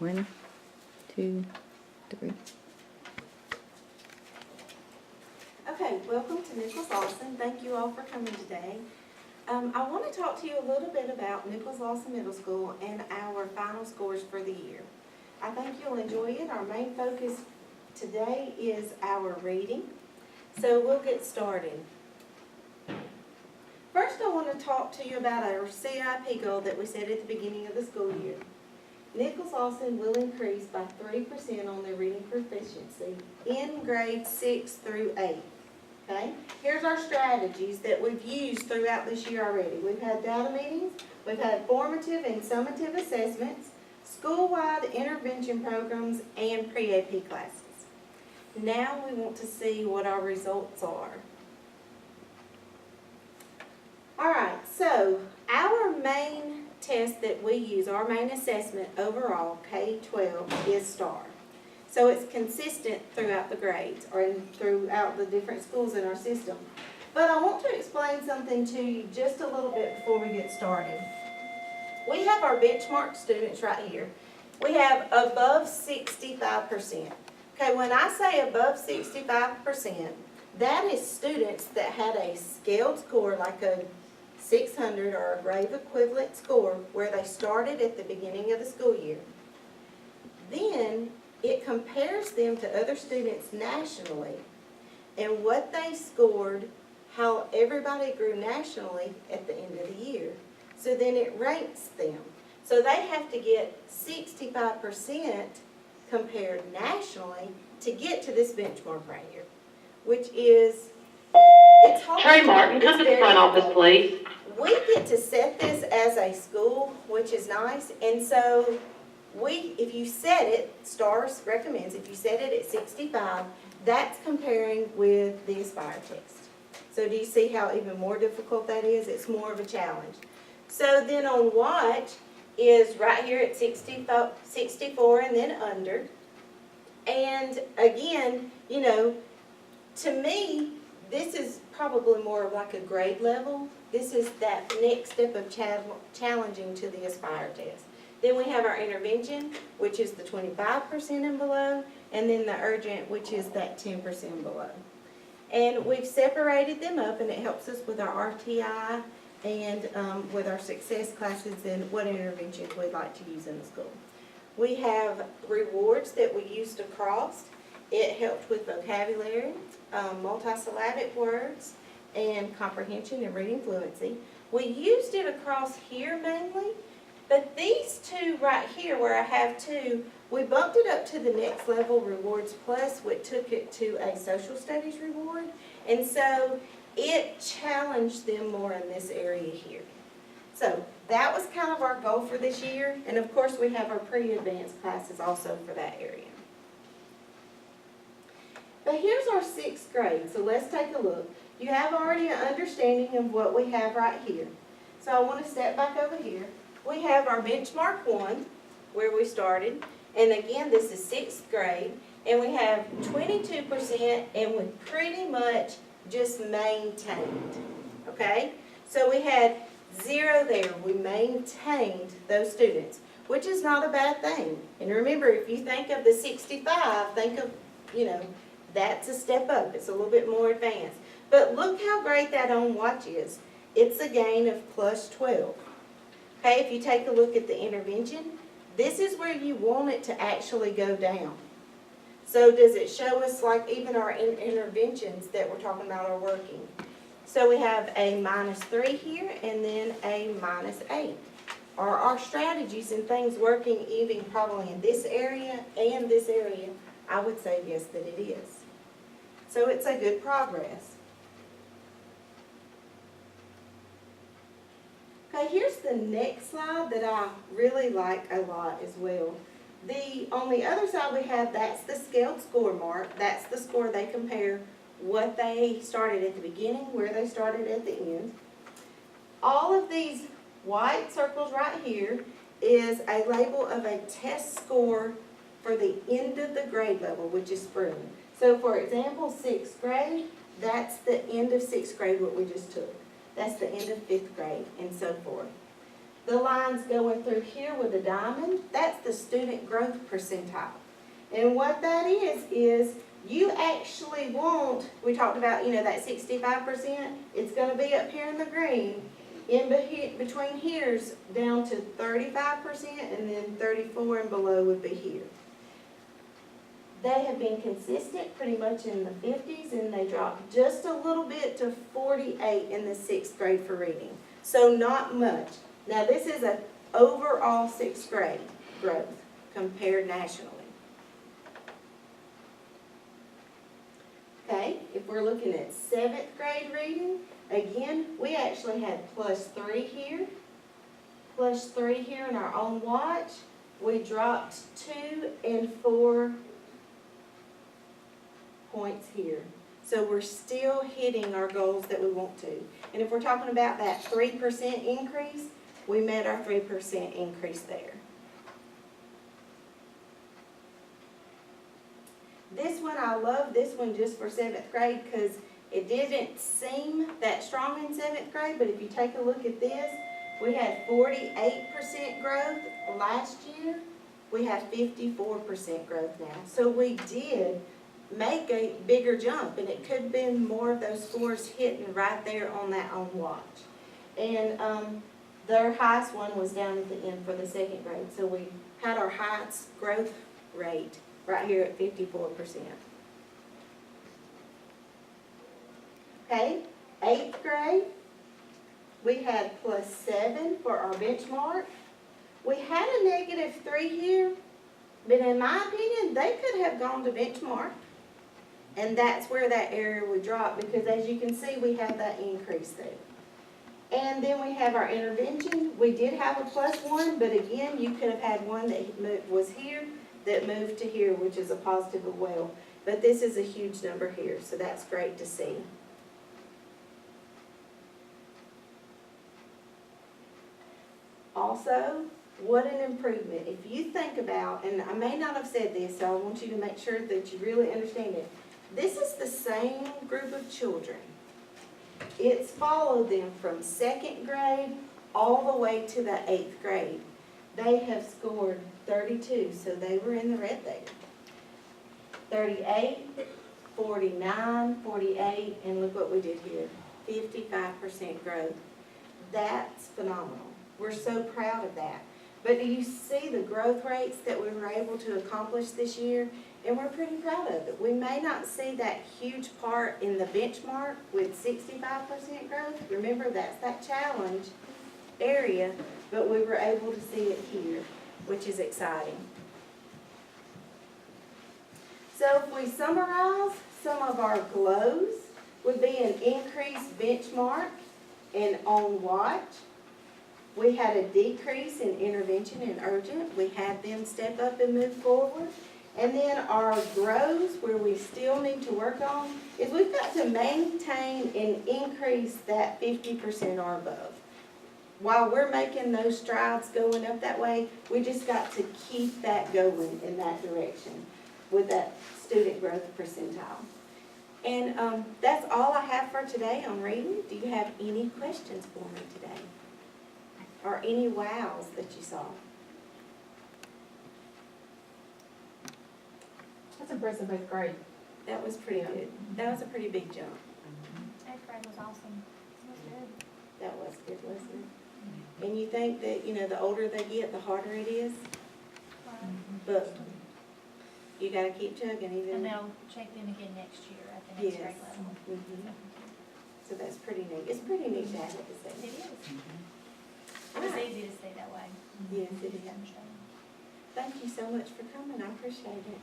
1, 2, 3. Okay, welcome to Nichols-Lawson. Thank you all for coming today. I want to talk to you a little bit about Nichols-Lawson Middle School and our final scores for the year. I think you'll enjoy it. Our main focus today is our reading. So we'll get started. First, I want to talk to you about our CIP goal that we set at the beginning of the school year. Nichols-Lawson will increase by 3% on their reading proficiency in grades 6 through 8. Okay? Here's our strategies that we've used throughout this year already. We've had data meetings, we've had formative and summative assessments, school-wide intervention programs, and pre-AP classes. Now we want to see what our results are. Alright, so our main test that we use, our main assessment overall, K-12, is STAR. So it's consistent throughout the grades or throughout the different schools in our system. But I want to explain something to you just a little bit before we get started. We have our benchmark students right here. We have above 65%. Okay, when I say above 65%, that is students that had a scaled score like a 600 or a grade equivalent score where they started at the beginning of the school year. Then it compares them to other students nationally and what they scored, how everybody grew nationally at the end of the year. So then it ranks them. So they have to get 65% compared nationally to get to this benchmark right here, which is, it's hard. Trey Martin, come to the front office, please. We get to set this as a school, which is nice, and so if you set it, STARS recommends, if you set it at 65, that's comparing with the Aspire test. So do you see how even more difficult that is? It's more of a challenge. So then on Watch is right here at 64 and then under. And again, you know, to me, this is probably more of like a grade level. This is that next step of challenging to the Aspire test. Then we have our intervention, which is the 25% and below, and then the urgent, which is that 10% below. And we've separated them up, and it helps us with our RTI and with our success classes and what interventions we'd like to use in the school. We have rewards that we used across. It helped with vocabulary, multisyllabic words, and comprehension and reading fluency. We used it across here mainly, but these two right here where I have two, we bumped it up to the next level, Rewards Plus, which took it to a social studies reward. And so it challenged them more in this area here. So that was kind of our goal for this year. And of course we have our pre-advanced classes also for that area. But here's our 6th grade, so let's take a look. You have already an understanding of what we have right here. So I want to step back over here. We have our benchmark 1, where we started, and again this is 6th grade, and we have 22% and we pretty much just maintained, okay? So we had 0 there, we maintained those students, which is not a bad thing. And remember, if you think of the 65, think of, you know, that's a step up, it's a little bit more advanced. But look how great that on Watch is. It's a gain of plus 12. Okay, if you take a look at the intervention, this is where you want it to actually go down. So does it show us like even our interventions that we're talking about are working? So we have a -3 here and then a -8. Are our strategies and things working even probably in this area and this area? I would say yes that it is. So it's a good progress. Okay, here's the next slide that I really like a lot as well. On the other side we have, that's the scaled score mark. That's the score they compare what they started at the beginning, where they started at the end. All of these white circles right here is a label of a test score for the end of the grade level, which is spring. So for example, 6th grade, that's the end of 6th grade what we just took. That's the end of 5th grade, and so forth. the lines going through here with a diamond, that's the student growth percentile. And what that is you actually want, we talked about, that 65%, it's gonna be up here in the green. Between here's down to 35%, and then 34 and below would be here. They have been consistent pretty much in the 50s, and they dropped just a little bit to 48 in the 6th grade for reading. So not much. Now this is an overall 6th grade growth compared nationally. Okay, if we're looking at 7th grade reading, again, we actually had +3 here, +3 here in our own watch. We dropped 2 and 4 points here. So we're still hitting our goals that we want to. And if we're talking about that 3% increase, we met our 3% increase there. This one, I love this one just for 7th grade because it didn't seem that strong in 7th grade, but if you take a look at this, we had 48% growth last year. We have 54% growth now. So we did make a bigger jump, and it could have been more of those scores hitting right there on that own watch. And their highest one was down at the end for the 2nd grade. So we had our highest growth rate right here at 54%. Okay, 8th grade, we had +7 for our benchmark. We had a -3 here, but in my opinion, they could have gone to benchmark. And that's where that area would drop, because as you can see, we have that increase there. And then we have our intervention. We did have a +1, but again, you could have had one that was here that moved to here, which is a positive as well. But this is a huge number here, so that's great to see. Also, what an improvement. If you think about, and I may not have said this, so I want you to make sure that you really understand it. This is the same group of children. It's followed them from 2nd grade all the way to the 8th grade. They have scored 32, so they were in the red there. 38, 49, 48, and look what we did here. 55% growth. That's phenomenal. We're so proud of that. But do you see the growth rates that we were able to accomplish this year? And we're pretty proud of it. We may not see that huge part in the benchmark with 65% growth. Remember, that's that challenge area, but we were able to see it here, which is exciting. So if we summarize, some of our glows would be an increased benchmark and on watch. We had a decrease in intervention and urgent. We had them step up and move forward. And then our grows, where we still need to work on, is we've got to maintain and increase that 50% or above. While we're making those strides going up that way, we just got to keep that going in that direction with that student growth percentile. And that's all I have for today on reading. Do you have any questions for me today? Or any wows that you saw? That's impressive, 8th grade. That was pretty good. That was a pretty big jump. 8th grade was awesome. It was good. That was good, wasn't it? And you think that, the older they get, the harder it is, but you gotta keep chugging even. And they'll check them again next year at the next Yes. grade level. Mhm. So that's pretty neat. It's pretty neat to have it to It see. is. It was easy to see that way. Yes, it Easy to is. understand. Thank you so much for coming. I appreciate it.